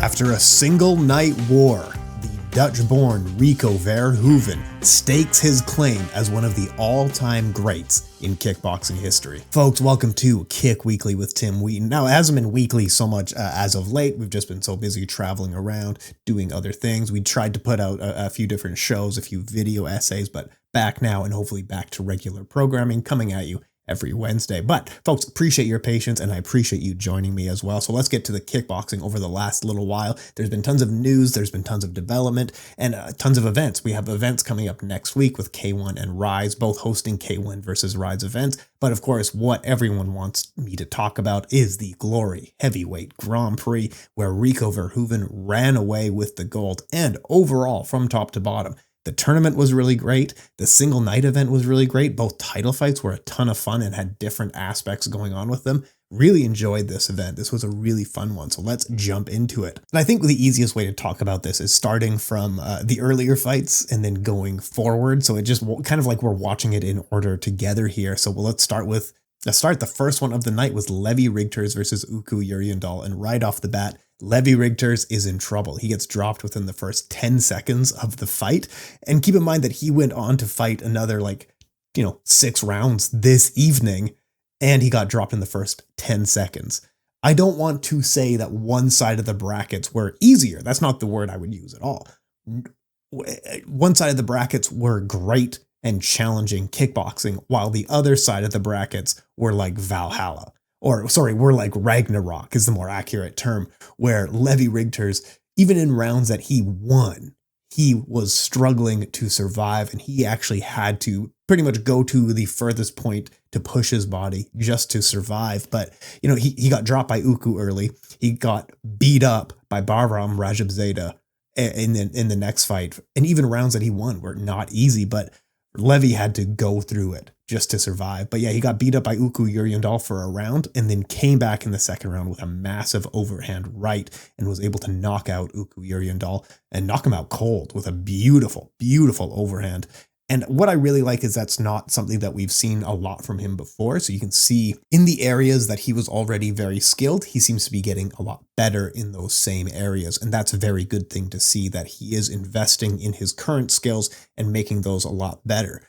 After a single night war, the Dutch-born Rico Verhoeven stakes his claim as one of the all-time greats in kickboxing history. Folks, welcome to Kick Weekly with Tim Wheaton. Now, it hasn't been weekly so much as of late. We've just been so busy traveling around, doing other things. We tried to put out a few different shows, a few video essays, but back now and hopefully back to regular programming coming at you every Wednesday. But folks, appreciate your patience and I appreciate you joining me as well. So let's get to the kickboxing over the last little while. There's been tons of news, there's been tons of development, and tons of events. We have events coming up next week with K-1 and Rise, both hosting K-1 versus Rise events. But of course, what everyone wants me to talk about is the GLORY Heavyweight Grand Prix, where Rico Verhoeven ran away with the gold, and overall, from top to bottom, the tournament was really great. The single night event was really great. Both title fights were a ton of fun and had different aspects going on with them. Really enjoyed this event. This was a really fun one. So let's jump into it. And I think the easiest way to talk about this is starting from the earlier fights and then going forward. So it just kind of like we're watching it in order together here. So let's start. The first one of the night was Levi Rigters versus Uku Jurjendal. And right off the bat, Levi Rigters is in trouble. He gets dropped within the first 10 seconds of the fight. And keep in mind that he went on to fight another 6 rounds this evening, and he got dropped in the first 10 seconds. I don't want to say that one side of the brackets were easier. That's not the word I would use at all. One side of the brackets were great and challenging kickboxing, while the other side of the brackets were like Valhalla. We're like Ragnarok is the more accurate term, where Levi Rigters, even in rounds that he won, he was struggling to survive, and he actually had to pretty much go to the furthest point to push his body just to survive. But, he got dropped by Uku early. He got beat up by Bahram Rajabzadeh in the next fight. And even rounds that he won were not easy, but Levi had to go through it just to survive. But yeah, he got beat up by Uku Jurjendal for a round and then came back in the second round with a massive overhand right and was able to knock out Uku Jurjendal and knock him out cold with a beautiful, beautiful overhand. And what I really like is that's not something that we've seen a lot from him before. So you can see in the areas that he was already very skilled, he seems to be getting a lot better in those same areas. And that's a very good thing to see, that he is investing in his current skills and making those a lot better.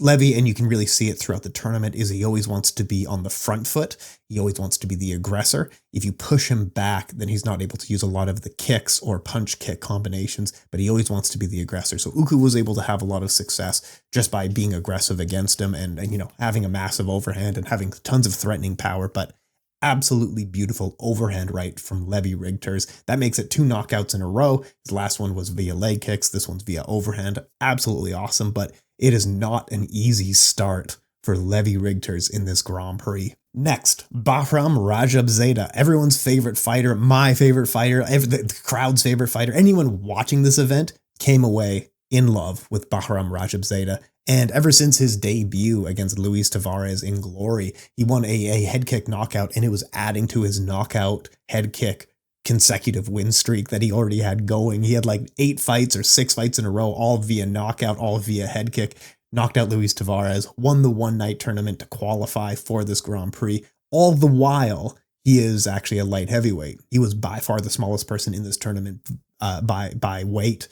Levi, and you can really see it throughout the tournament, is he always wants to be on the front foot. He always wants to be the aggressor. If you push him back, then he's not able to use a lot of the kicks or punch kick combinations, but he always wants to be the aggressor. So Uku was able to have a lot of success just by being aggressive against him and having a massive overhand and having tons of threatening power, but absolutely beautiful overhand right from Levi Rigters. That makes it 2 knockouts in a row. His last one was via leg kicks. This one's via overhand. Absolutely awesome, but it is not an easy start for Levi Rigters in this Grand Prix. Next, Bahram Rajabzadeh, everyone's favorite fighter, my favorite fighter, the crowd's favorite fighter. Anyone watching this event came away in love with Bahram Rajabzadeh. And ever since his debut against Luis Tavares in Glory, he won a head kick knockout, and it was adding to his knockout head kick consecutive win streak that he already had going. He had like 8 fights or 6 fights in a row, all via knockout, all via head kick, knocked out Luis Tavares, won the one-night tournament to qualify for this Grand Prix. All the while, he is actually a light heavyweight. He was by far the smallest person in this tournament by weight.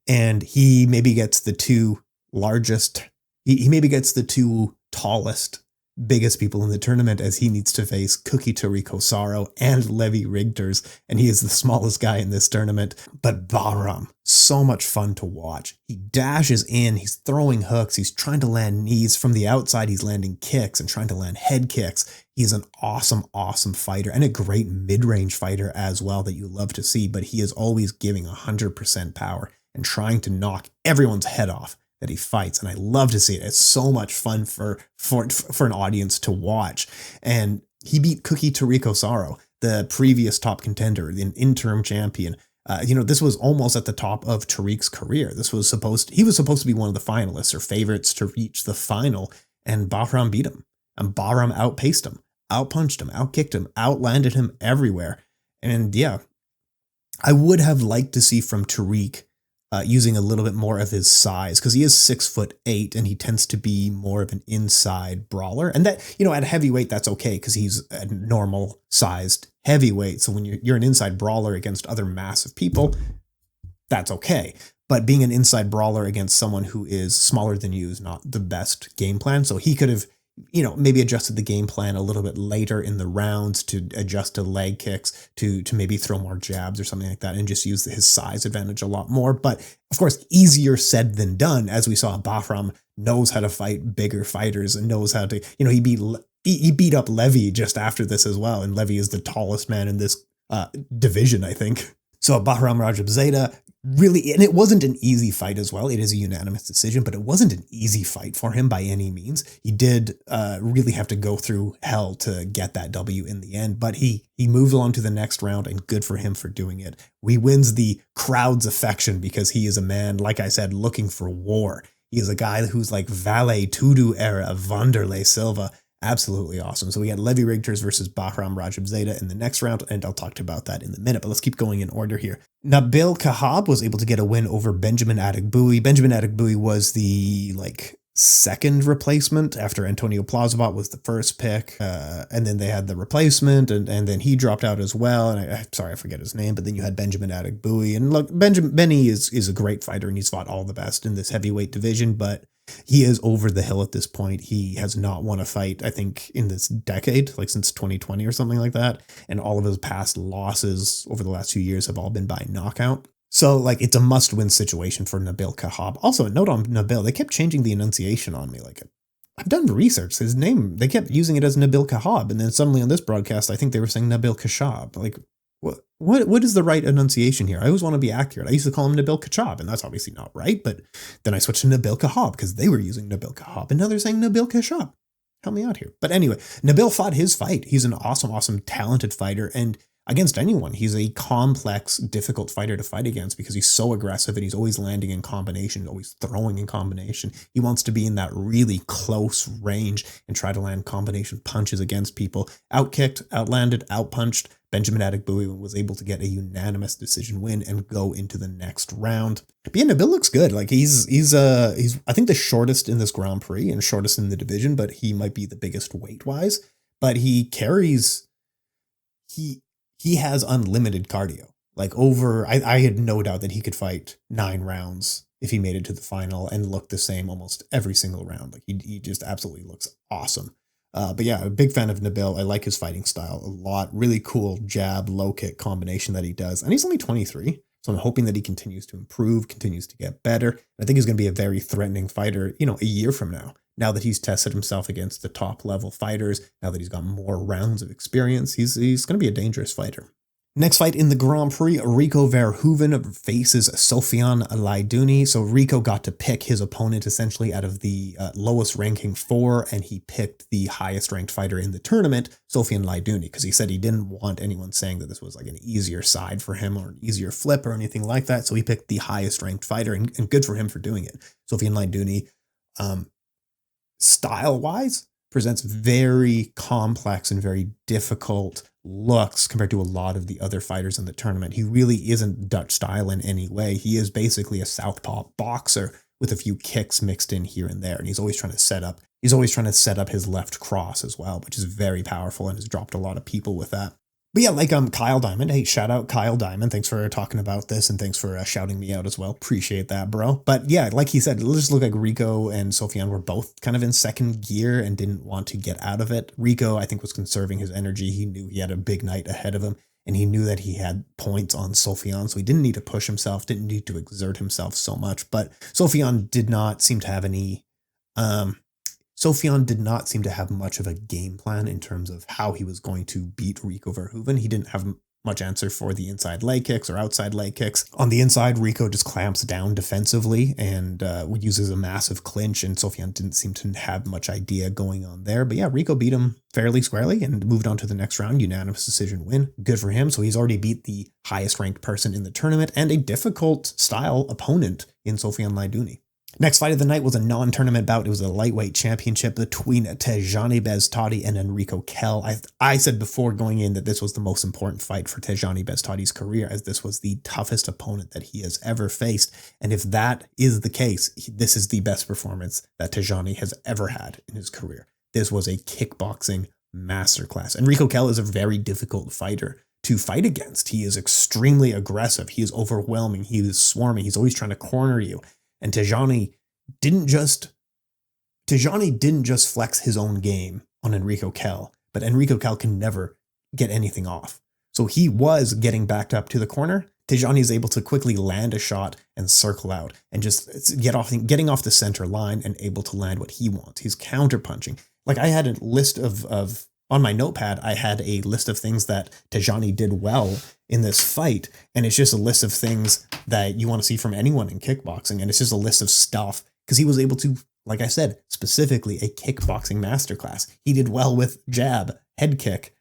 And he maybe gets the 2 largest, he maybe gets the 2 tallest, biggest people in the tournament, as he needs to face Tariq Osaro and Levi Rigters, and he is the smallest guy in this tournament. But Bahram, so much fun to watch. He dashes in, he's throwing hooks, he's trying to land knees from the outside, he's landing kicks and trying to land head kicks. He's an awesome, awesome fighter and a great mid-range fighter as well that you love to see, but he is always giving 100% power and trying to knock everyone's head off that he fights, and I love to see it. It's so much fun for an audience to watch. And he beat Tariq Osaro, the previous top contender, the interim champion. This was almost at the top of Tariq's career. He was supposed to be one of the finalists or favorites to reach the final, and Bahram beat him. And Bahram outpaced him, outpunched him, outkicked him, outlanded him everywhere. And yeah, I would have liked to see from Tariq using a little bit more of his size, because he is 6'8" and he tends to be more of an inside brawler. And that, you know, at heavyweight, that's okay because he's a normal sized heavyweight. So when you're an inside brawler against other massive people, that's okay. But being an inside brawler against someone who is smaller than you is not the best game plan. So he could have, you know, maybe adjusted the game plan a little bit later in the rounds to adjust to leg kicks, to maybe throw more jabs or something like that, and just use his size advantage a lot more. But of course, easier said than done. As we saw, Bahram knows how to fight bigger fighters and knows how to, you know, he beat up Levi just after this as well. And Levi is the tallest man in this division, I think. So Bahram Rajabzadeh really, and it wasn't an easy fight as well. It is a unanimous decision, but it wasn't an easy fight for him by any means. He did really have to go through hell to get that W in the end, but he moved along to the next round, and good for him for doing it. He wins the crowd's affection because he is a man, like I said, looking for war. He is a guy who's like Valet Tudo era of Wanderlei Silva. Absolutely awesome. So we had Levi Rigters versus Bahram Rajabzadeh in the next round, and I'll talk about that in a minute, but let's keep going in order here. Nabil Khachab was able to get a win over Benjamin Adegbuyi. Benjamin Adegbuyi was the second replacement after Antonio Plazibat was the first pick, and then they had the replacement, and then he dropped out as well, and I'm sorry, I forget his name, but then you had Benjamin Adegbuyi, and look, Benny is a great fighter, and he's fought all the best in this heavyweight division, but he is over the hill at this point. He has not won a fight, I think, in this decade, like since 2020 or something like that. And all of his past losses over the last few years have all been by knockout. So, like, it's a must-win situation for Nabil Khachab. Also, a note on Nabil, they kept changing the enunciation on me. Like, I've done research. His name, they kept using it as Nabil Khachab. And then suddenly on this broadcast, I think they were saying Nabil Khachab. Like, what is the right enunciation here? I always want to be accurate. I used to call him Nabil Khachab, and that's obviously not right. But then I switched to Nabil Khachab because they were using Nabil Khachab, and now they're saying Nabil Khachab. Help me out here. But anyway, Nabil fought his fight. He's an awesome, talented fighter, and against anyone, he's a complex, difficult fighter to fight against because he's so aggressive and he's always landing in combination, always throwing in combination. He wants to be in that really close range and try to land combination punches against people. Outkicked, outlanded, outpunched. Benjamin Adegbuyi was able to get a unanimous decision win and go into the next round. But yeah, Nabil looks good. Like he's I think the shortest in this Grand Prix and shortest in the division, but he might be the biggest weight wise. But he carries he has unlimited cardio. Like I had no doubt that he could fight 9 rounds if he made it to the final and look the same almost every single round. Like he just absolutely looks awesome. But yeah, a big fan of Nabil. I like his fighting style a lot. Really cool jab, low kick combination that he does. And he's only 23. So I'm hoping that he continues to improve, continues to get better. I think he's going to be a very threatening fighter, you know, a year from now that he's tested himself against the top level fighters, now that he's got more rounds of experience, he's going to be a dangerous fighter. Next fight in the Grand Prix, Rico Verhoeven faces Sofian Laidouni. So Rico got to pick his opponent essentially out of the lowest ranking 4, and he picked the highest ranked fighter in the tournament, Sofian Laidouni, because he said he didn't want anyone saying that this was like an easier side for him or an easier flip or anything like that. So he picked the highest ranked fighter, and good for him for doing it. Sofian Laidouni, style-wise, presents very complex and very difficult looks compared to a lot of the other fighters in the tournament. He really isn't Dutch style in any way. He is basically a southpaw boxer with a few kicks mixed in here and there. And he's always trying to set up his left cross as well, which is very powerful and has dropped a lot of people with that. But yeah, like Kyle Diamond. Hey, shout out Kyle Diamond. Thanks for talking about this and thanks for shouting me out as well. Appreciate that, bro. But yeah, like he said, it just looked like Rico and Sofian were both kind of in second gear and didn't want to get out of it. Rico, I think, was conserving his energy. He knew he had a big night ahead of him and he knew that he had points on Sofian, so he didn't need to push himself, didn't need to exert himself so much. But Sofian did not seem to have much of a game plan in terms of how he was going to beat Rico Verhoeven. He didn't have much answer for the inside leg kicks or outside leg kicks. On the inside, Rico just clamps down defensively and uses a massive clinch, and Sofian didn't seem to have much idea going on there. But yeah, Rico beat him fairly squarely and moved on to the next round. Unanimous decision win. Good for him. So he's already beat the highest ranked person in the tournament and a difficult style opponent in Sofian Laidouni. Next fight of the night was a non-tournament bout. It was a lightweight championship between Tejani Beztadi and Enrico Kell. I said before going in that this was the most important fight for Tejani Beztadi's career, as this was the toughest opponent that he has ever faced. And if that is the case, this is the best performance that Tejani has ever had in his career. This was a kickboxing masterclass. Enrico Kell is a very difficult fighter to fight against. He is extremely aggressive. He is overwhelming. He is swarming. He's always trying to corner you. And Tejani didn't just flex his own game on Enrico Kell, but Enrico Kell can never get anything off. So he was getting backed up to the corner. Tejani is able to quickly land a shot and circle out and just getting off the center line and able to land what he wants. He's counterpunching. Like, I had a list of on my notepad, I had a list of things that Tejani did well in this fight. And it's just a list of things that you want to see from anyone in kickboxing. And it's just a list of stuff because he was able to, like I said, specifically a kickboxing masterclass. He did well with jab, head kick,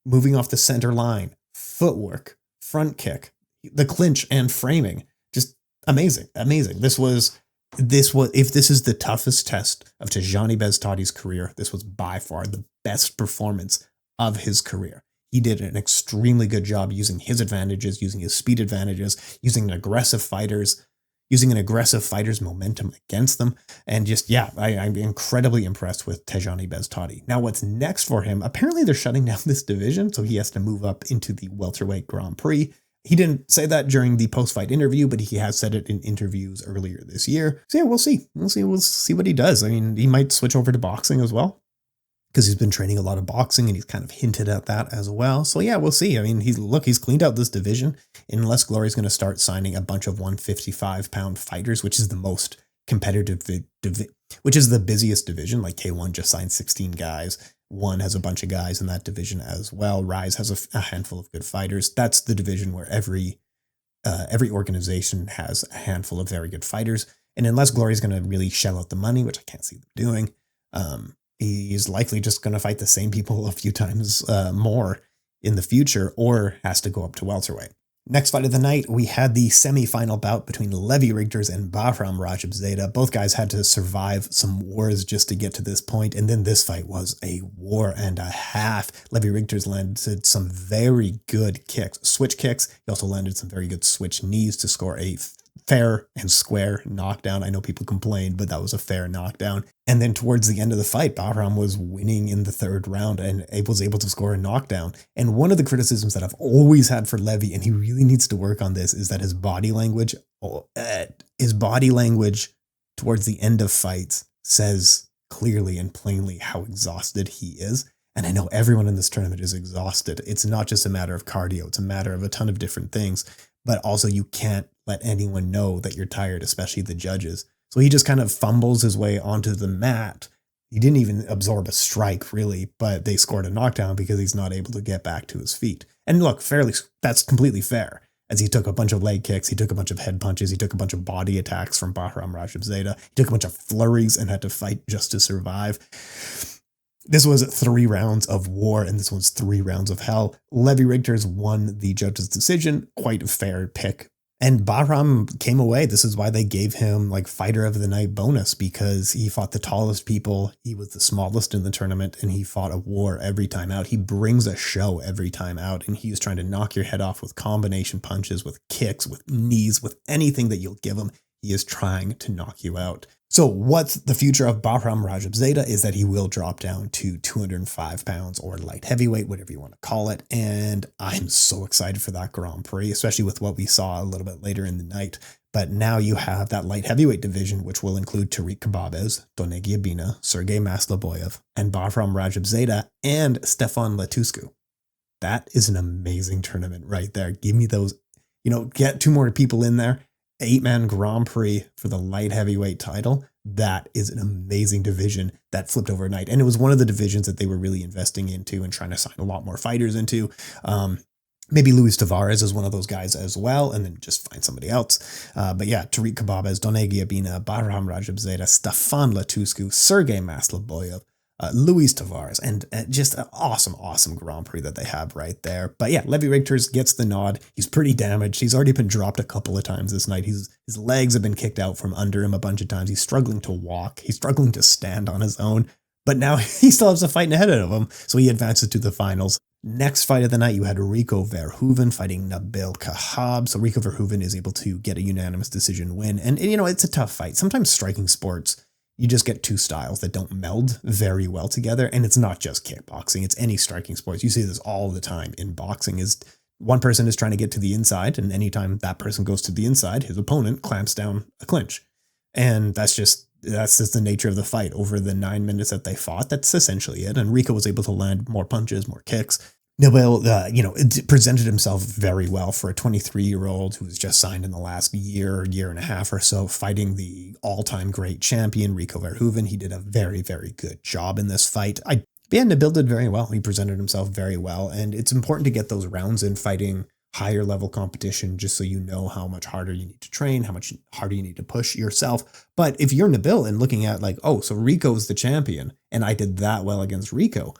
moving off the center line, footwork, front kick, the clinch and framing. Just amazing. Amazing. This was, if this is the toughest test of Tejani Beztadi's career, this was by far the best performance of his career. He did an extremely good job using his advantages, using his speed advantages, using an aggressive fighter's momentum against them. And just, yeah, I'm incredibly impressed with Tejani Beztadi. Now, what's next for him? Apparently they're shutting down this division, so he has to move up into the welterweight Grand Prix. He didn't say that during the post-fight interview, but he has said it in interviews earlier this year. So yeah, we'll see. We'll see what he does. I mean, he might switch over to boxing as well, because he's been training a lot of boxing and he's kind of hinted at that as well. So yeah, we'll see. I mean, he's cleaned out this division, unless Glory's going to start signing a bunch of 155-pound fighters, which is the most competitive, which is the busiest division. Like K-1 just signed 16 guys. One has a bunch of guys in that division as well. Rise has a handful of good fighters. That's the division where every organization has a handful of very good fighters. And unless Glory's going to really shell out the money, which I can't see them doing, he's likely just going to fight the same people a few times more in the future, or has to go up to welterweight. Next fight of the night, we had the semi-final bout between Levi Rigters and Bahram Rajabzadeh. Both guys had to survive some wars just to get to this point, and then this fight was a war and a half. Levi Rigters landed some very good kicks, switch kicks. He also landed some very good switch knees to score a fair and square knockdown. I know people complained, but that was a fair knockdown. And then towards the end of the fight, Bahram was winning in the third round and was able to score a knockdown. And one of the criticisms that I've always had for Levi, and he really needs to work on this, is that his body language towards the end of fights says clearly and plainly how exhausted he is. And I know everyone in this tournament is exhausted. It's not just a matter of cardio. It's a matter of a ton of different things. But also you can't let anyone know that you're tired, especially the judges. So he just kind of fumbles his way onto the mat. He didn't even absorb a strike, really, but they scored a knockdown because he's not able to get back to his feet. And look, that's completely fair, as he took a bunch of leg kicks, he took a bunch of head punches, he took a bunch of body attacks from Bahram Rajabzadeh, he took a bunch of flurries and had to fight just to survive. This was 3 rounds of war, and this was 3 rounds of hell. Levi Rigters won the judge's decision, quite a fair pick. And Bahram came away. This is why they gave him like fighter of the night bonus, because he fought the tallest people. He was the smallest in the tournament, and he fought a war every time out. He brings a show every time out, and he's trying to knock your head off with combination punches, with kicks, with knees, with anything that you'll give him. He is trying to knock you out. So what's the future of Bahram Rajabzadeh is that he will drop down to 205 pounds or light heavyweight, whatever you want to call it. And I'm so excited for that Grand Prix, especially with what we saw a little bit later in the night. But now you have that light heavyweight division, which will include Tariq Osaro, Donegi Abina, Sergey Masloboyev, and Bahram Rajabzadeh, and Stefan Latuscu. That is an amazing tournament right there. Give me those, get 2 more people in there. 8-man Grand Prix for the light heavyweight title. That is an amazing division that flipped overnight. And it was one of the divisions that they were really investing into and trying to sign a lot more fighters into. Maybe Luis Tavares is one of those guys as well, and then just find somebody else. But yeah, Tariq Osaro, Donegi Abina, Bahram Rajabzadeh, Stefan Latuscu, Sergey Masloboyev, Luis Tavares, and just an awesome Grand Prix that they have right there. But yeah, Levi Rigters gets the nod. He's pretty damaged. He's already been dropped a couple of times this night. His legs have been kicked out from under him a bunch of times. He's struggling to walk. He's struggling to stand on his own. But now he still has a fight ahead of him, so he advances to the finals. Next fight of the night, you had Rico Verhoeven fighting Nabil Khachab. So Rico Verhoeven is able to get a unanimous decision win. And you know, it's a tough fight. Sometimes striking sports, you just get two styles that don't meld very well together. And it's not just kickboxing. It's any striking sports. You see this all the time in boxing. Is one person is trying to get to the inside, and anytime that person goes to the inside, his opponent clamps down a clinch. And that's just the nature of the fight. Over the 9 minutes that they fought, that's essentially it. And Rico was able to land more punches, more kicks. Nabil, presented himself very well for a 23-year-old who was just signed in the last year and a half or so, fighting the all-time great champion, Rico Verhoeven. He did a very, very good job in this fight. Nabil did very well. He presented himself very well. And it's important to get those rounds in fighting higher level competition, just so you know how much harder you need to train, how much harder you need to push yourself. But if you're Nabil and looking at like, oh, so Rico's the champion and I did that well against Rico,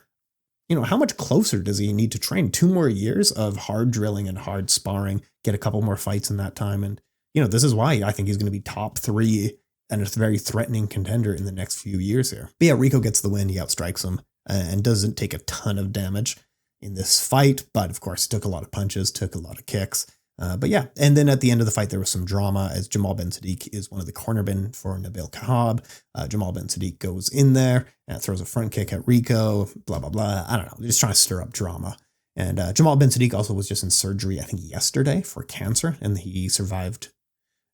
you know, how much closer does he need to train? 2 more years of hard drilling and hard sparring, get a couple more fights in that time. And, you know, this is why I think he's going to be top 3 and a very threatening contender in the next few years here. But yeah, Rico gets the win. He outstrikes him and doesn't take a ton of damage in this fight, but of course took a lot of punches, took a lot of kicks. But yeah, and then at the end of the fight, there was some drama as Jamal Ben Sadiq is one of the cornermen for Nabil Khachab. Jamal Ben Sadiq goes in there and throws a front kick at Rico, blah, blah, blah. I don't know, just trying to stir up drama. And Jamal Ben Sadiq also was just in surgery, I think yesterday, for cancer, and he survived.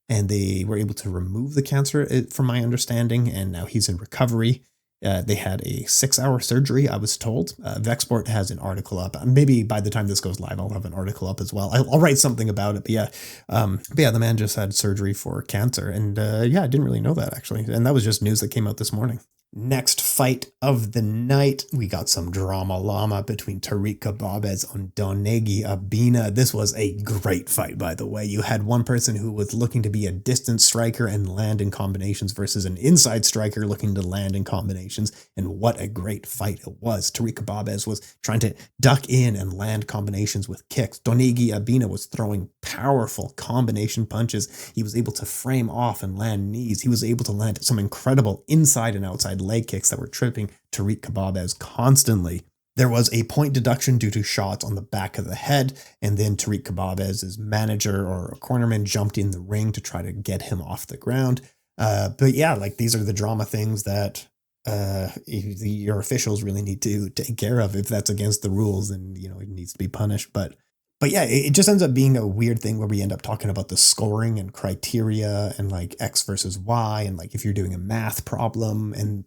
And they were able to remove the cancer, from my understanding, and now he's in recovery. They had a 6-hour surgery, I was told. Vexport has an article up. Maybe by the time this goes live, I'll have an article up as well. I'll write something about it. But yeah, the man just had surgery for cancer. And I didn't really know that, actually. And that was just news that came out this morning. Next fight of the night, we got some drama llama between Tariq Osaro and Donegi Abina. This was a great fight, by the way. You had one person who was looking to be a distance striker and land in combinations versus an inside striker looking to land in combinations. And what a great fight it was. Tariq Osaro was trying to duck in and land combinations with kicks. Donegi Abina was throwing powerful combination punches. He was able to frame off and land knees. He was able to land some incredible inside and outside leg kicks that were tripping Tariq Osaro constantly. There was a point deduction due to shots on the back of the head, and then Tariq Osaro's manager or a cornerman jumped in the ring to try to get him off the ground. But yeah, like these are the drama things that your officials really need to take care of. If that's against the rules, then you know it needs to be punished. But yeah, it just ends up being a weird thing where we end up talking about the scoring and criteria and like X versus Y and like if you're doing a math problem and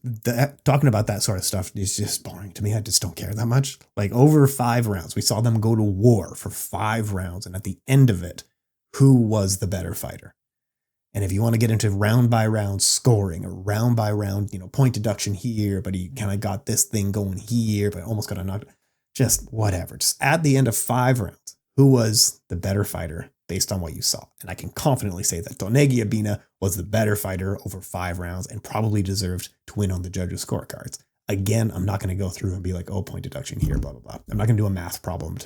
talking about that sort of stuff is just boring to me. I just don't care that much. Like over 5 rounds, we saw them go to war for 5 rounds. And at the end of it, who was the better fighter? And if you want to get into round by round scoring or round by round, you know, point deduction here, but he kind of got this thing going here, but almost got a knock. Just whatever. Just at the end of 5 rounds. Who was the better fighter based on what you saw? And I can confidently say that Donegi Abina was the better fighter over 5 rounds and probably deserved to win on the judges' scorecards. Again, I'm not going to go through and be like, oh, point deduction here, blah, blah, blah. I'm not going to do a math problem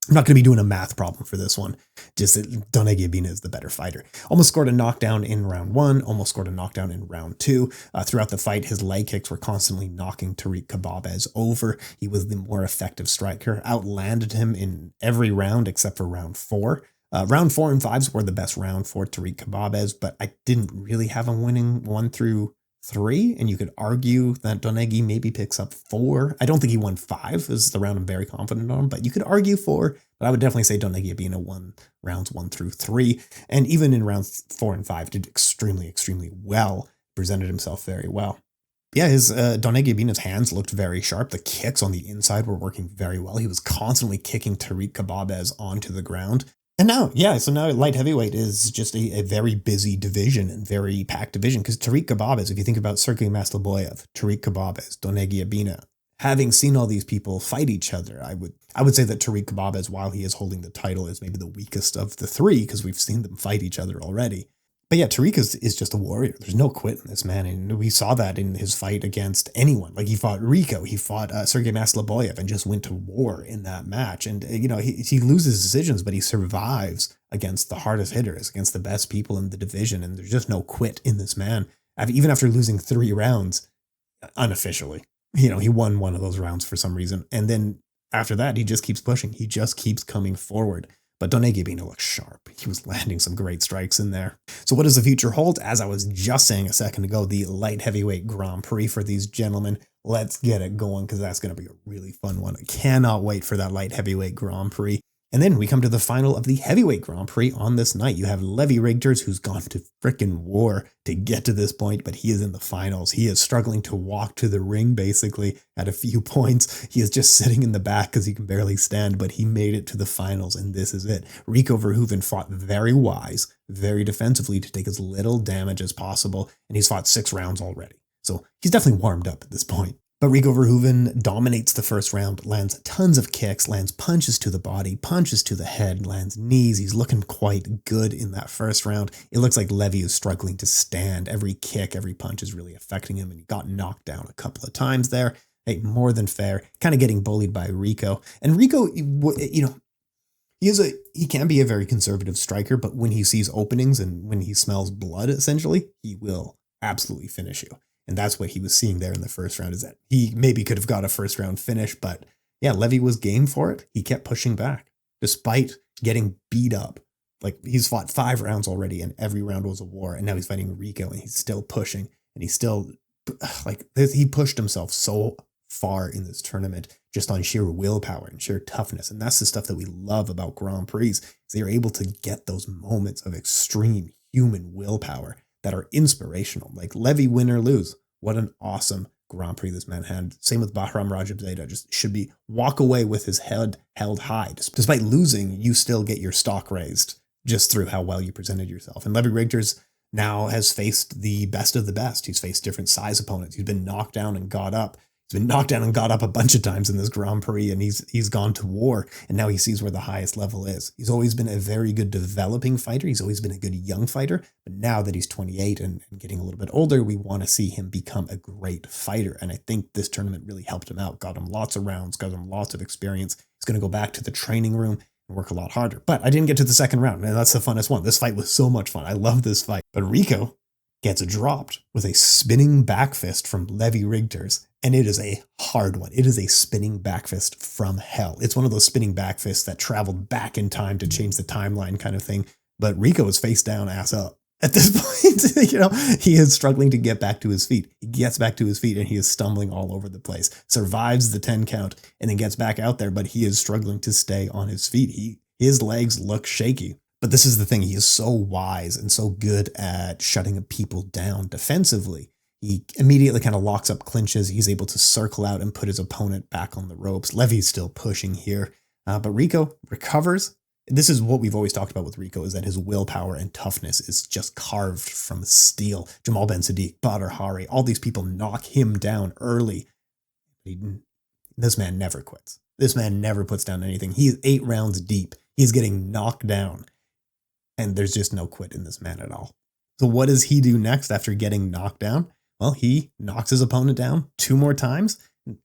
I'm not going to be doing a math problem for this one. Just that Donegi Abina is the better fighter. Almost scored a knockdown in round 1. Almost scored a knockdown in round 2. Throughout the fight, his leg kicks were constantly knocking Tariq Osaro over. He was the more effective striker. Outlanded him in every round except for round 4. Round 4 and 5s were the best round for Tariq Osaro, but I didn't really have him winning 1 through 3, and you could argue that Donegi maybe picks up 4. I don't think he won 5. This is the round I'm very confident on, but you could argue 4. But I would definitely say Donegi Abina won rounds 1 through 3, and even in rounds 4 and 5 did extremely well. Presented himself very well. Yeah, his Donegi Abina's hands looked very sharp. The kicks on the inside were working very well. He was constantly kicking Tariq Osaro onto the ground. And now, so now light heavyweight is just a very busy division and very packed division because Tariq Osaro, if you think about Sergey Masloboyev, Tariq Osaro, Donegi Abina, having seen all these people fight each other, I would say that Tariq Osaro, while he is holding the title, is maybe the weakest of the 3 because we've seen them fight each other already. But yeah, Tariq is just a warrior. There's no quit in this man. And we saw that in his fight against anyone. Like he fought Rico, he fought Sergey Masloboyev and just went to war in that match. And, he loses decisions, but he survives against the hardest hitters, against the best people in the division. And there's just no quit in this man. Even after losing 3 rounds unofficially, he won one of those rounds for some reason. And then after that, he just keeps pushing. He just keeps coming forward. But Adegbuyi looks sharp. He was landing some great strikes in there. So what does the future hold? As I was just saying a second ago, the light heavyweight Grand Prix for these gentlemen. Let's get it going because that's going to be a really fun one. I cannot wait for that light heavyweight Grand Prix. And then we come to the final of the heavyweight Grand Prix on this night. You have Levi Rigters, who's gone to frickin' war to get to this point, but he is in the finals. He is struggling to walk to the ring, basically, at a few points. He is just sitting in the back because he can barely stand, but he made it to the finals, and this is it. Rico Verhoeven fought very wise, very defensively to take as little damage as possible, and he's fought 6 rounds already. So he's definitely warmed up at this point. But Rico Verhoeven dominates the first round, lands tons of kicks, lands punches to the body, punches to the head, lands knees. He's looking quite good in that first round. It looks like Levi is struggling to stand. Every kick, every punch is really affecting him, and he got knocked down a couple of times there. Hey, more than fair. Kind of getting bullied by Rico. And Rico, he can be a very conservative striker, but when he sees openings and when he smells blood, essentially, he will absolutely finish you. And that's what he was seeing there in the first round, is that he maybe could have got a first round finish, but yeah, Levi was game for it. He kept pushing back despite getting beat up. Like he's fought 5 rounds already and every round was a war. And now he's fighting Rico and he's still pushing and he's still he pushed himself so far in this tournament just on sheer willpower and sheer toughness. And that's the stuff that we love about Grand Prix, is they're able to get those moments of extreme human willpower that are inspirational. Like Levi, win or lose. What an awesome Grand Prix this man had. Same with Bahram Rajabzadeh. Just should be walk away with his head held high. Despite losing, you still get your stock raised just through how well you presented yourself. And Levi Rigters now has faced the best of the best. He's faced different size opponents. He's been knocked down and got up. He's been knocked down and got up a bunch of times in this Grand Prix, and he's gone to war, and now he sees where the highest level is. He's always been a very good developing fighter. He's always been a good young fighter, but now that he's 28 and getting a little bit older, we want to see him become a great fighter, and I think this tournament really helped him out, got him lots of rounds, got him lots of experience. He's going to go back to the training room and work a lot harder. But I didn't get to the second round, and that's the funnest one. This fight was so much fun. I love this fight. But Rico gets dropped with a spinning back fist from Levi Rigters. And it is a hard one. It is a spinning back fist from hell. It's one of those spinning back fists that traveled back in time to change the timeline kind of thing. But Rico is face down, ass up. At this point, he is struggling to get back to his feet. He gets back to his feet and he is stumbling all over the place. Survives the 10 count and then gets back out there, but he is struggling to stay on his feet. His legs look shaky. But this is the thing. He is so wise and so good at shutting people down defensively. He immediately kind of locks up clinches. He's able to circle out and put his opponent back on the ropes. Levi's still pushing here, but Rico recovers. This is what we've always talked about with Rico, is that his willpower and toughness is just carved from steel. Jamal Ben Sadiq, Badr Hari, all these people knock him down early. This man never quits. This man never puts down anything. He is 8 rounds deep. He's getting knocked down, and there's just no quit in this man at all. So what does he do next after getting knocked down? Well, he knocks his opponent down 2 more times,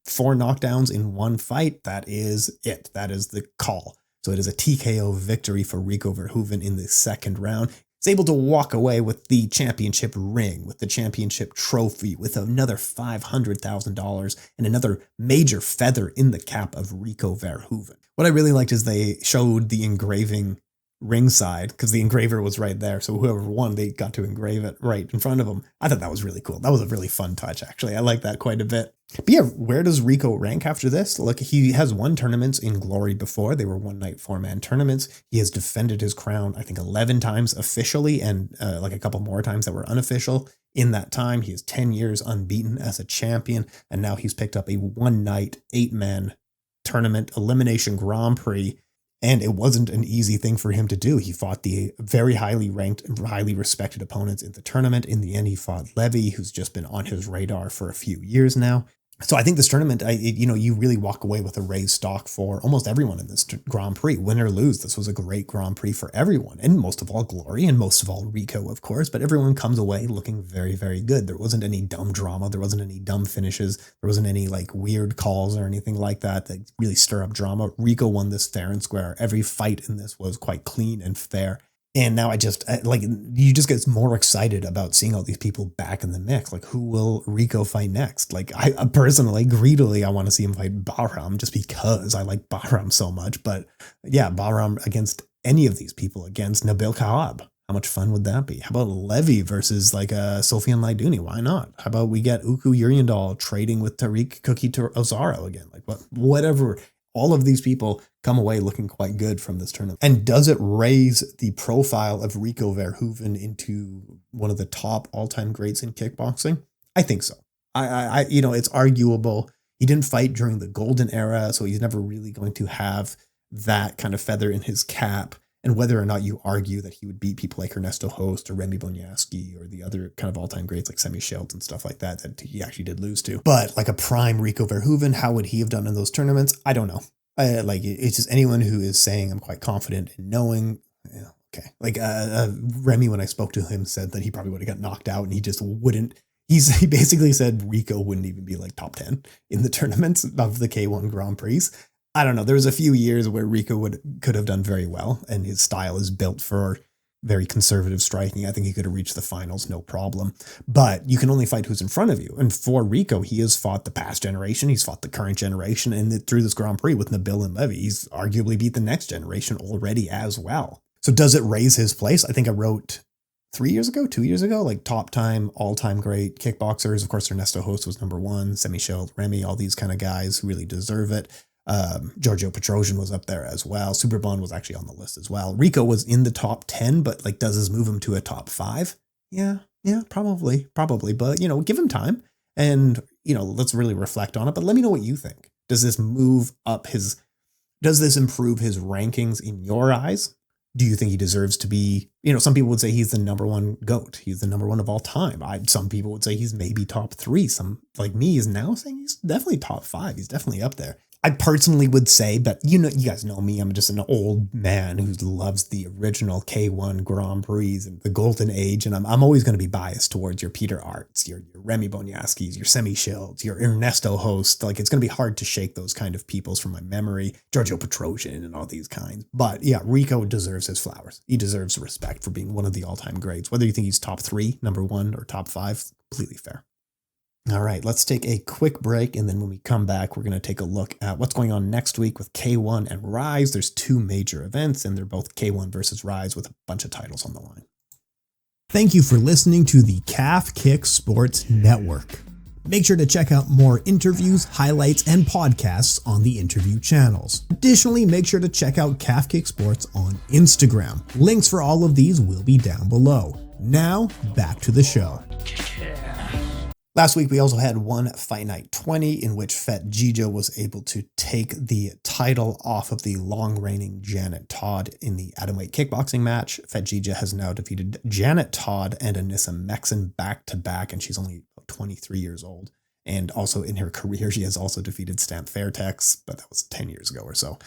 4 knockdowns in one fight. That is it. That is the call. So it is a TKO victory for Rico Verhoeven in the second round. He's able to walk away with the championship ring, with the championship trophy, with another $500,000 and another major feather in the cap of Rico Verhoeven. What I really liked is they showed the engraving ringside, because the engraver was right there, so whoever won, they got to engrave it right in front of them. I thought that was really cool. That was a really fun touch, actually. I like that quite a bit. But yeah, where does Rico rank after this? Look, he has won tournaments in Glory before. They were one-night 4-man tournaments. He has defended his crown, I think, 11 times officially, and like a couple more times that were unofficial. In that time, he is 10 years unbeaten as a champion, and now he's picked up a one-night 8-man tournament elimination Grand Prix. And it wasn't an easy thing for him to do. He fought the very highly ranked and highly respected opponents in the tournament. In the end, he fought Levi, who's just been on his radar for a few years now. So I think this tournament, you really walk away with a raised stock for almost everyone in this Grand Prix. Win or lose, this was a great Grand Prix for everyone, and most of all Glory, and most of all Rico, of course. But everyone comes away looking very, very good. There wasn't any dumb drama. There wasn't any dumb finishes. There wasn't any like weird calls or anything like that that really stir up drama. Rico won this fair and square. Every fight in this was quite clean and fair. And now you just get more excited about seeing all these people back in the mix. Like, who will Rico fight next? Like, I personally, greedily, I want to see him fight Bahram just because I like Bahram so much. But yeah, Bahram against any of these people, against Nabil Khachab. How much fun would that be? How about Levi versus like Sofian Laidouni? Why not? How about we get Uku Jurjendal trading with Tariq Osaro again? Like, whatever. All of these people come away looking quite good from this tournament. And does it raise the profile of Rico Verhoeven into one of the top all-time greats in kickboxing? I think so. It's arguable. He didn't fight during the golden era, so he's never really going to have that kind of feather in his cap. And whether or not you argue that he would beat people like Ernesto Host or Remy Bonjasky or the other kind of all-time greats like Semi Shields and stuff like that he actually did lose to. But like a prime Rico Verhoeven, how would he have done in those tournaments? I don't know. It's just anyone who is saying I'm quite confident in knowing. Yeah, okay. Like Remy, when I spoke to him, said that he probably would have got knocked out and he just wouldn't. He basically said Rico wouldn't even be like top 10 in the tournaments of the K-1 Grand Prix. I don't know. There was a few years where Rico could have done very well, and his style is built for very conservative striking. I think he could have reached the finals, no problem. But you can only fight who's in front of you. And for Rico, he has fought the past generation. He's fought the current generation. And through this Grand Prix with Nabil and Levi, he's arguably beat the next generation already as well. So does it raise his place? I think I wrote 2 years ago, like top time, all-time great kickboxers. Of course, Ernesto Host was number one, Semi Shield, Remy, all these kind of guys who really deserve it. Giorgio Petrosian was up there as well. Superbon was actually on the list as well. Rico was in the top 10, but like, does this move him to a top 5? Yeah, probably. But, give him time and, let's really reflect on it. But let me know what you think. Does this improve his rankings in your eyes? Do you think he deserves to be, some people would say he's the number one GOAT. He's the number one of all time. Some people would say he's maybe top 3. Some like me is now saying he's definitely top 5. He's definitely up there. I personally would say, but you guys know me, I'm just an old man who loves the original K-1 Grand Prix and the golden age, and I'm always going to be biased towards your Peter Arts, your Remy Bonjaskis, your Semi Shields, your Ernesto Host. Like, it's going to be hard to shake those kind of peoples from my memory, Giorgio Petrosian and all these kinds. But yeah, Rico deserves his flowers. He deserves respect for being one of the all-time greats. Whether you think he's top 3, number 1, or top 5, completely fair. All right, let's take a quick break, and then when we come back, we're going to take a look at what's going on next week with K1 and Rise. There's 2 major events, and they're both K1 versus Rise with a bunch of titles on the line. Thank you for listening to the Calf Kick Sports Network. Make sure to check out more interviews, highlights, and podcasts on the interview channels. Additionally, make sure to check out Calf Kick Sports on Instagram. Links for all of these will be down below. Now, back to the show. Last week, we also had one Fight Night 20 in which Fet Gijo was able to take the title off of the long-reigning Janet Todd in the atomweight kickboxing match. Fet Gijo has now defeated Janet Todd and Anissa Meksen back-to-back, and she's only 23 years old. And also in her career, she has also defeated Stamp Fairtex, but that was 10 years ago or so.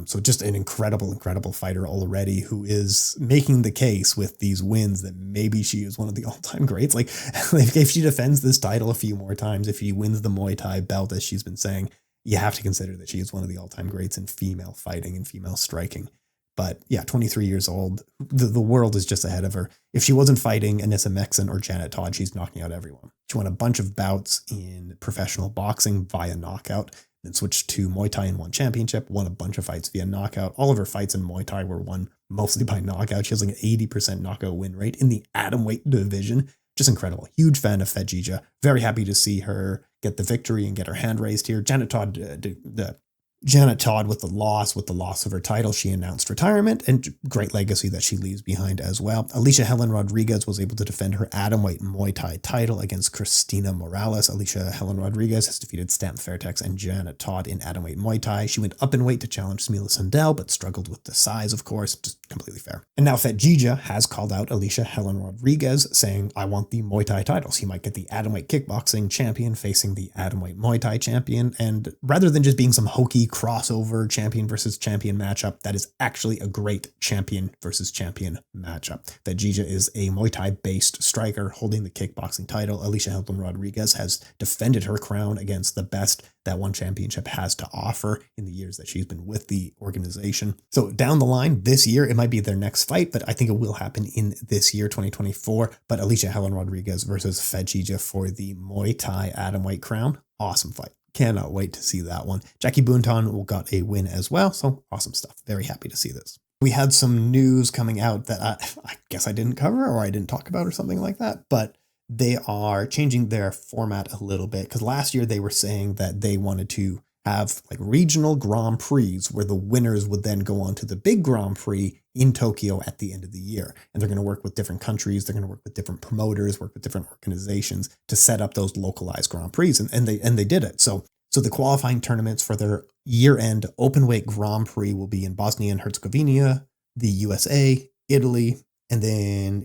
So just an incredible fighter already who is making the case with these wins that maybe she is one of the all-time greats. Like if she defends this title a few more times, if she wins the Muay Thai belt, as she's been saying, you have to consider that she is one of the all-time greats in female fighting and female striking. But yeah, 23 years old, the world is just ahead of her. If she wasn't fighting Anissa Meksen or Janet Todd, she's knocking out everyone. She won a bunch of bouts in professional boxing via knockout, then switched to Muay Thai and won championship, won a bunch of fights via knockout. All of her fights in Muay Thai were won mostly by knockout. She has like an 80% knockout win rate in the atomweight division. Just incredible. Huge fan of Fedjija. Very happy to see her get the victory and get her hand raised here. Janet Todd Janet Todd with the loss of her title, she announced retirement, and great legacy that she leaves behind as well. Alicia Helen Rodriguez was able to defend her atomweight Muay Thai title against Christina Morales. Alicia Helen Rodriguez has defeated Stamp Fairtex and Janet Todd in atomweight Muay Thai. She went up in weight to challenge Smila Sundell, but struggled with the size, of course, just completely fair. And now Fedjija has called out Alicia Helen Rodriguez, saying, I want the Muay Thai titles. He might get the atomweight kickboxing champion facing the atomweight Muay Thai champion, and rather than just being some hokey crossover champion versus champion matchup, that is actually a great champion versus champion matchup. Fedjija is a Muay Thai based striker holding the kickboxing title. Alicia Helen Rodriguez has defended her crown against the best that one championship has to offer in the years that she's been with the organization. So down the line this year, it might be their next fight, but I think it will happen in this year, 2024. But Alicia Helen Rodriguez versus Fedjija for the Muay Thai atomweight crown. Awesome fight. Cannot wait to see that one. Jackie Boonton got a win as well, so awesome stuff. Very happy to see this. We had some news coming out that I guess I didn't cover or I didn't talk about or something like that, but they are changing their format a little bit, because last year they were saying that they wanted to have like regional Grand Prix where the winners would then go on to the big Grand Prix in Tokyo at the end of the year. And they're going to work with different countries. They're going to work with different promoters, work with different organizations to set up those localized Grand Prix. And they did it. So the qualifying tournaments for their year-end openweight Grand Prix will be in Bosnia and Herzegovina, the USA, Italy, and then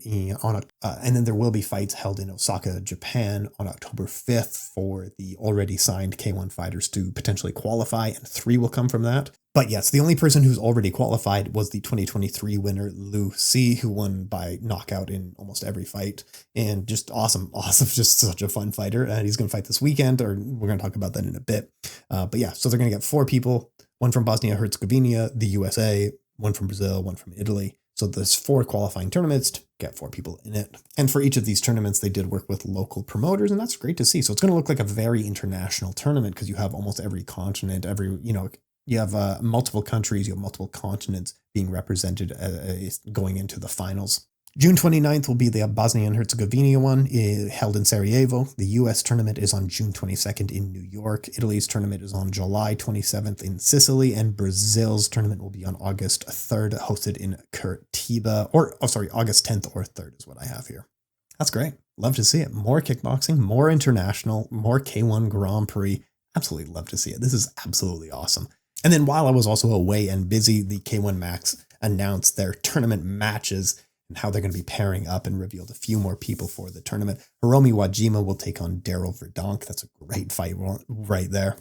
there will be fights held in Osaka, Japan on October 5th for the already signed K-1 fighters to potentially qualify, and 3 will come from that. But yes, the only person who's already qualified was the 2023 winner, Liu Si, who won by knockout in almost every fight. And just awesome, just such a fun fighter. And he's going to fight this weekend, or we're going to talk about that in a bit. But yeah, so they're going to get 4 people, one from Bosnia-Herzegovina, the USA, one from Brazil, one from Italy. So there's 4 qualifying tournaments to get 4 people in it. And for each of these tournaments, they did work with local promoters, and that's great to see. So it's going to look like a very international tournament, because you have almost every continent, you have multiple countries, you have multiple continents being represented going into the finals. June 29th will be the Bosnia and Herzegovina one held in Sarajevo. The US tournament is on June 22nd in New York. Italy's tournament is on July 27th in Sicily, and Brazil's tournament will be on August 3rd, hosted in Curitiba, August 10th or 3rd is what I have here. That's great. Love to see it. More kickboxing, more international, more K1 Grand Prix. Absolutely love to see it. This is absolutely awesome. And then while I was also away and busy, the K1 Max announced their tournament matches and how they're going to be pairing up, and revealed a few more people for the tournament. Hiromi Wajima will take on Daryl Verdonk. That's a great fight right there.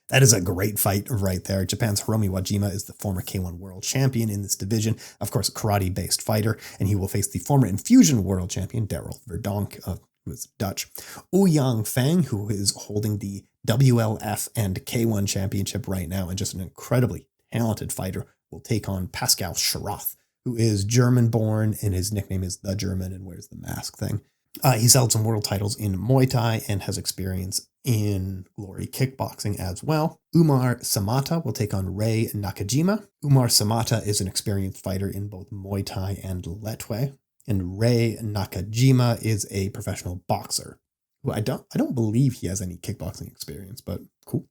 That is a great fight right there. Japan's Hiromi Wajima is the former K1 world champion in this division. Of course, a karate-based fighter, and he will face the former Infusion world champion, Daryl Verdonk, who is Dutch. Ouyang Fang, who is holding the WLF and K1 championship right now, and just an incredibly talented fighter, will take on Pascal Schroth, who is German-born, and his nickname is The German and wears the mask thing. He's held some world titles in Muay Thai and has experience in Glory Kickboxing as well. Umar Samata will take on Rei Nakajima. Umar Samata is an experienced fighter in both Muay Thai and Letway. And Rei Nakajima is a professional boxer, who I don't believe he has any kickboxing experience, but cool.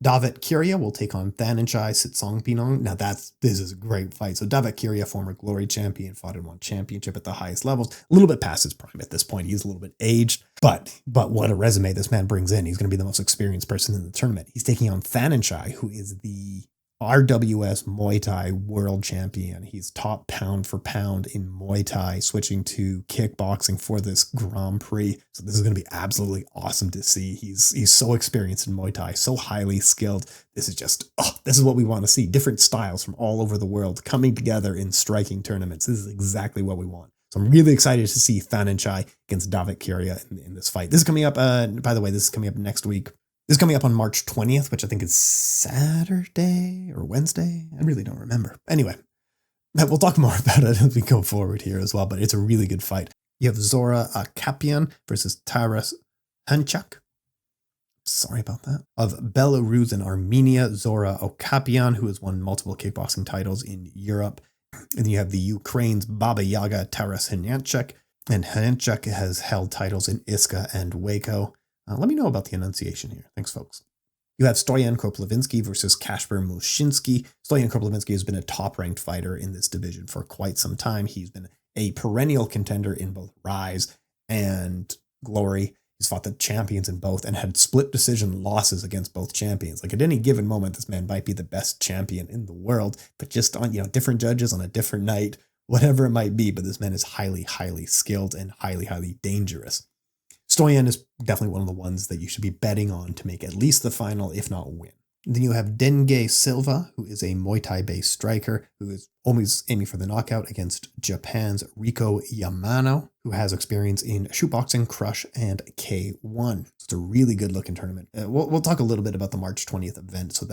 David Kiria will take on Thananchai Sitsongpinong. Now this is a great fight. So David Kiria, former Glory champion, fought and won championship at the highest levels. A little bit past his prime at this point. He's a little bit aged, but what a resume this man brings in. He's going to be the most experienced person in the tournament. He's taking on Thananchai, who is the RWS Muay Thai world champion. He's top pound for pound in Muay Thai, switching to kickboxing for this Grand Prix. So this is going to be absolutely awesome to see. He's so experienced in Muay Thai, so highly skilled. This is what we want to see. Different styles from all over the world coming together in striking tournaments. This is exactly what we want. So I'm really excited to see Thananchai against David Kiria in this fight. This is coming up, by the way, this is coming up next week. This is coming up on March 20th, which I think is Saturday or Wednesday. I really don't remember. Anyway, we'll talk more about it as we go forward here as well, but it's a really good fight. You have Zora Akapian versus Taras Hanchak. Sorry about that. Of Belarus and Armenia, Zora Okapian, who has won multiple kickboxing titles in Europe. And then you have the Ukraine's Baba Yaga Taras Hanchak. And Hanchak has held titles in Iska and Waco. Let me know about the enunciation here. Thanks, folks. You have Stoyan Kroplevinsky versus Kasper Mushinski. Stoyan Kroplevinsky has been a top-ranked fighter in this division for quite some time. He's been a perennial contender in both Rise and Glory. He's fought the champions in both and had split decision losses against both champions. Like, at any given moment, this man might be the best champion in the world, but just on, different judges on a different night, whatever it might be. But this man is highly, highly skilled and highly, highly dangerous. Stoyan is definitely one of the ones that you should be betting on to make at least the final, if not win. Then you have Denge Silva, who is a Muay Thai-based striker who is always aiming for the knockout against Japan's Rico Yamano, who has experience in shootboxing, crush, and K-1. It's a really good-looking tournament. We'll talk a little bit about the March 20th event, so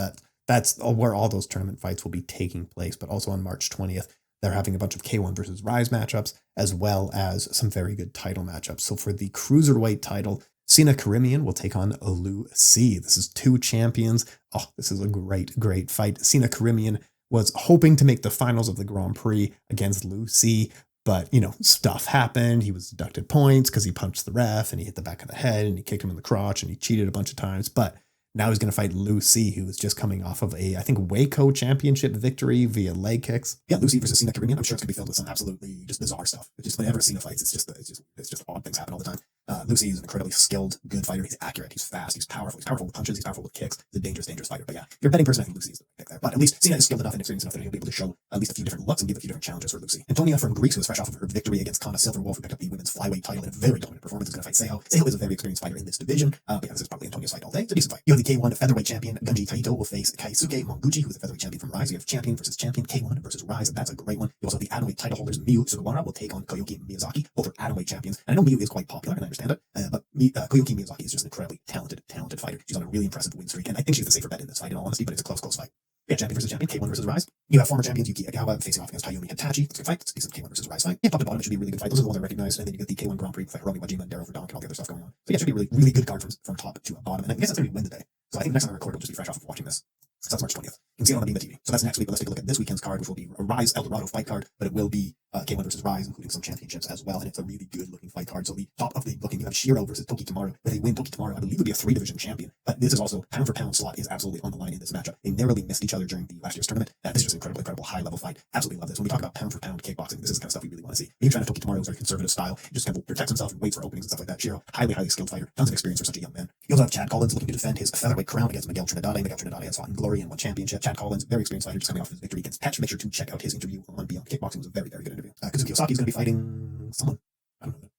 that's where all those tournament fights will be taking place. But also on March 20th, they're having a bunch of K1 versus Rise matchups, as well as some very good title matchups. So for the Cruiserweight title, Sina Karimian will take on Lu Si. This is two champions. Oh, this is a great, great fight. Sina Karimian was hoping to make the finals of the Grand Prix against Lu Si, but, stuff happened. He was deducted points because he punched the ref and he hit the back of the head and he kicked him in the crotch and he cheated a bunch of times. But now he's going to fight Lu Si, who is just coming off of I think, Waco championship victory via leg kicks. Yeah, Lu Si versus Sina Karimian. I'm sure it's going to be filled with some absolutely just bizarre stuff. It's just whenever Sina fights, it's just odd things happen all the time. Lu Si is an incredibly skilled, good fighter. He's accurate. He's fast. He's powerful. He's powerful with punches. He's powerful with kicks. He's a dangerous, dangerous fighter. But yeah, if you're a betting person, I think Lu Si is the right pick there. But at least Sina is skilled enough and experienced enough that he'll be able to show at least a few different looks and give a few different challenges for Lu Si. Antonia from Greece, who was fresh off of her victory against Kana Silverwolf, who picked up the women's flyweight title in a very dominant performance, is going to fight Seho. Seho is a very experienced fighter in this division. But yeah, this is probably Antonia's fight all day. It's a decent fight. You have the K1 featherweight champion Gunji Taito will face Kaisuke Monguchi, who is a featherweight champion from Rise. You have champion versus champion, K1 versus Rise. That's a great one. You also have the atomweight title holders Miyu Sugawara will take on Koyuki Miyazaki. Both are atomweight champions. And I know Miyu is quite popular, and I understand it. But Koyuki Miyazaki is just an incredibly talented fighter. She's on a really impressive win streak, and I think she's the safer bet in this fight, in all honesty, but it's a close fight. Yeah, champion versus champion, K1 versus Rise. You have former champions Yuki Agawa facing off against Tayumi Hitachi. It's a good fight. It's a decent K1 versus Rise fight. Yeah, top to bottom, it should be a really good fight. Those are the ones I recognize. And then you get the K1 Grand Prix with Hiromi Wajima and Daryl Verdonk and all the other stuff going on. So yeah, it should be a really, really good card from top to bottom. And I guess that's going to be win the day. So I think next time I record, it'll just be fresh off of watching this. So that's March 20th. You can see it on the Bimba TV. So that's next week, but let's take a look at this weekend's card, which will be a Rise Eldorado fight card, but it will be K1 versus Rise, including some championships as well, and it's a really good-looking fight card. So the top of the booking, you have Shiro versus Toki Tamaru. If they win, Toki Tamaru, I believe, would be a 3-division champion, but this is also pound-for-pound slot is absolutely on the line in this matchup. They narrowly missed each other during the last year's tournament. This is just an incredible high-level fight. Absolutely love this. When we talk about pound-for-pound kickboxing, this is the kind of stuff we really want to see. Even trying to Toki Tamaru is very conservative style. He just kind of protects himself and waits for openings and stuff like that. Shiro, highly skilled fighter. Tons of experience for such a young man. You also have Chad Collins looking to defend his featherweight crown against Miguel Trinidad. Miguel Trinidad has fought in Glory and won championship. Chad Collins, very experienced fighter, just coming off his victory against Petch. Make sure to check out his interview on Beyond Kickboxing. It was a very good interview. Kazuki Osaki is going to be fighting someone. I don't know.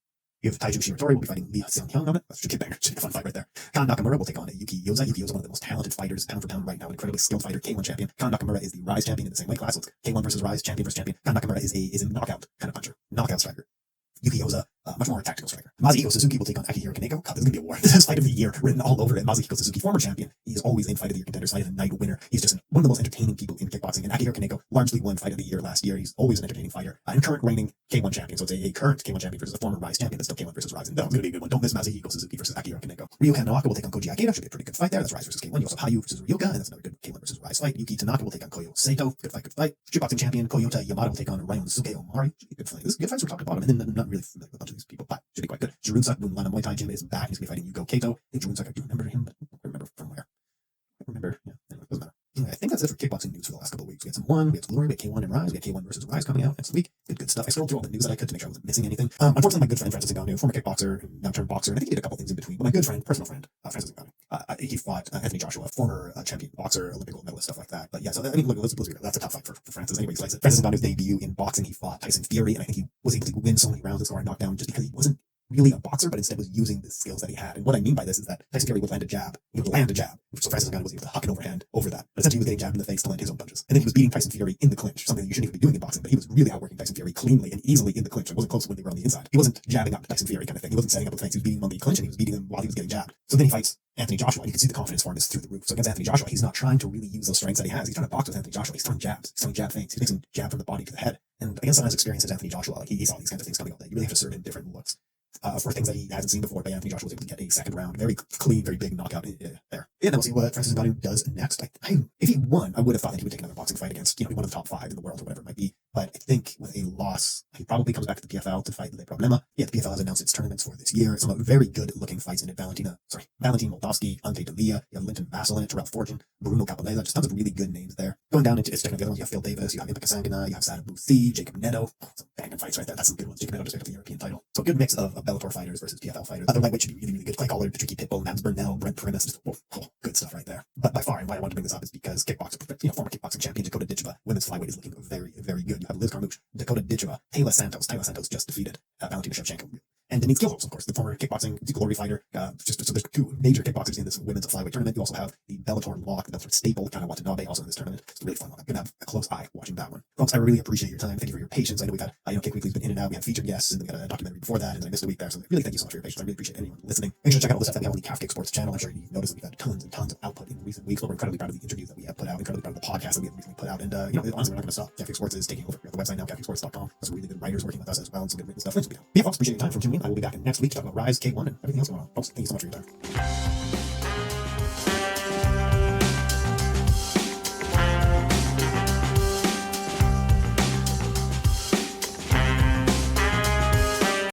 You have Taiju Shiratori will be fighting Lee Seung-hyung on it. That's just a banger. Should be a fun fight right there. Kan Nakamura will take on Yuki Yoza. Yuki Yoza, one of the most talented fighters, pound for pound right now, an incredibly skilled fighter, K1 champion. Kan Nakamura is the Rise champion in the same weight class. So it's K1 versus Rise, champion versus champion. Kan Nakamura is a knockout kind of puncher, knockout striker. Yuki Yoza, much more a tactical striker. Masahiko Suzuki will take on Akihiro Kaneko. God, this is going to be a war. This is fight of the year written all over it. Masahiko Suzuki, former champion. He is always in fight of the year contenders, fight of the night winner. He's just one of the most entertaining people in kickboxing. And Akihiro Kaneko largely won fight of the year last year. He's always an entertaining fighter. And current reigning K1 champion. So it's a current K1 champion versus a former Rise champion, but still K1 versus Rise. And that's going to be a good one. Don't miss Masahiko Suzuki versus Akihiro Kaneko. Ryuhan Nawaka will take on Koji Akeda. Should be a pretty good fight there. That's Rise versus K1. You also have Hayu versus Ryoka, and that's another good K1 versus Rise fight. Yuki Tanaka will take on Koyo Sato. Good fight. Shootboxing champion Koyota Yamada will take on Ryonosuke Omari. Should be a good fight. This is good fights from top to bottom. And then I'm not really familiar with a bunch of these people, but should be quite good. Jirunsa Bunlana Muay Thai Gym is back. He's going to be fighting Yugo Kato. I think Jirunsa, I do remember him, but I don't remember from where. I remember, yeah, anyway, doesn't matter. Anyway, I think that's it for kickboxing news for the last couple of weeks. We had some we had some Glory, we had K1 and Rise, we had K1 versus Rise coming out next week. Good stuff. I scrolled through all the news that I could to make sure I wasn't missing anything. Unfortunately, my good friend Francis Ngannou, former kickboxer, now turned boxer, and I think he did a couple things in between, but my good friend, personal friend, Francis Ngannou, he fought Anthony Joshua, former champion boxer, Olympic gold medalist, stuff like that. But yeah, so I mean, look, let's be real. That's a tough fight for Francis. Anybody likes it. Francis Ngannou's debut in boxing, he fought Tyson Fury, and I think he was able to win so many rounds and score a knockdown just because he wasn't really a boxer, but instead was using the skills that he had. And what I mean by this is that Tyson Fury would land a jab. He would land a jab. So Francis Ngannou was able to huck an overhand over that. But essentially he was getting jabbed in the face to land his own punches. And then he was beating Tyson Fury in the clinch, something that you shouldn't even be doing in boxing, but he was really outworking Tyson Fury cleanly and easily in the clinch. It wasn't close when they were on the inside. He wasn't jabbing up Tyson Fury kind of thing. He wasn't setting up with things. He was beating him on the clinch and he was beating him while he was getting jabbed. So then he fights Anthony Joshua. And you can see the confidence for him is through the roof. So against Anthony Joshua, he's not trying to really use those strengths that he has. He's trying to box with Anthony Joshua. He's throwing jabs. He's throwing jab feints. He's mixing jab from the body to the head. And against someone as experienced as Anthony Joshua, like he saw these kinds of things coming all day. You really have to serve in different looks. For things that he hasn't seen before, but Anthony Joshua was able to get a second round, very clean, very big knockout there. And then we'll see what Francis Ngannou does next. If he won, I would have thought that he would take another boxing fight against, one of the top 5 in the world or whatever it might be. but I think with a loss, he probably comes back to the PFL to fight Le Problema. Yeah, the PFL has announced its tournaments for this year. Some very good-looking fights in it. Valentin Moldavsky, Ante Delia, you have Linton Vassell in it, Terrell Fortune, Bruno Capoleza, just tons of really good names there. Going down into its technical ones, you have Phil Davis, you have Impa Kasangana, you have Sadam Boothi, Jacob Neto. Some banging fights right there. That's some good ones. Jacob Neto just picked up the European title. So a good mix of Bellator fighters versus PFL fighters. Other lightweight should be really good. Clay Collard, the Tricky Pitbull, Nabs Burnell, Brent Primus, just good stuff right there. But by far, and why I wanted to bring this up is because former kickboxing champion Dakota Ditcheva, women's flyweight is looking very good. You have Liz Carmouche, Dakota Ditcheva, Taylor Santos just defeated Valentina Shevchenko. And Denise Gilholz, of course, the former kickboxing glory fighter. So there's two major kickboxers in this women's flyweight tournament. You also have the Bellator lock, the Bellator staple, Kana Watanabe, also in this tournament. It's a really fun one. I'm going to have a close eye watching that one. Folks, I really appreciate your time. Thank you for your patience. I know we've had, Kick Weekly's been in and out. We had featured guests, and we got a documentary before that, and I missed a week there. So really thank you so much for your patience. I really appreciate anyone listening. Make sure to check out all the stuff that we have on the Calf Kick Sports channel. I'm sure you've noticed that we've had tons and tons of output in recent weeks, but we're incredibly proud of the interviews that we have put out, incredibly proud of the podcast that we have recently put out. And, honestly, we're not going to stop. Calf Kick Sports is taking over. We have the website now, calfkicksports.com. There's some really good writers working with us as well, and some good written stuff. Yeah, folks, appreciate your time for tuning in. I will be back next week to talk about Rise, K-1, and everything else going on. Folks, thank you so much for your time.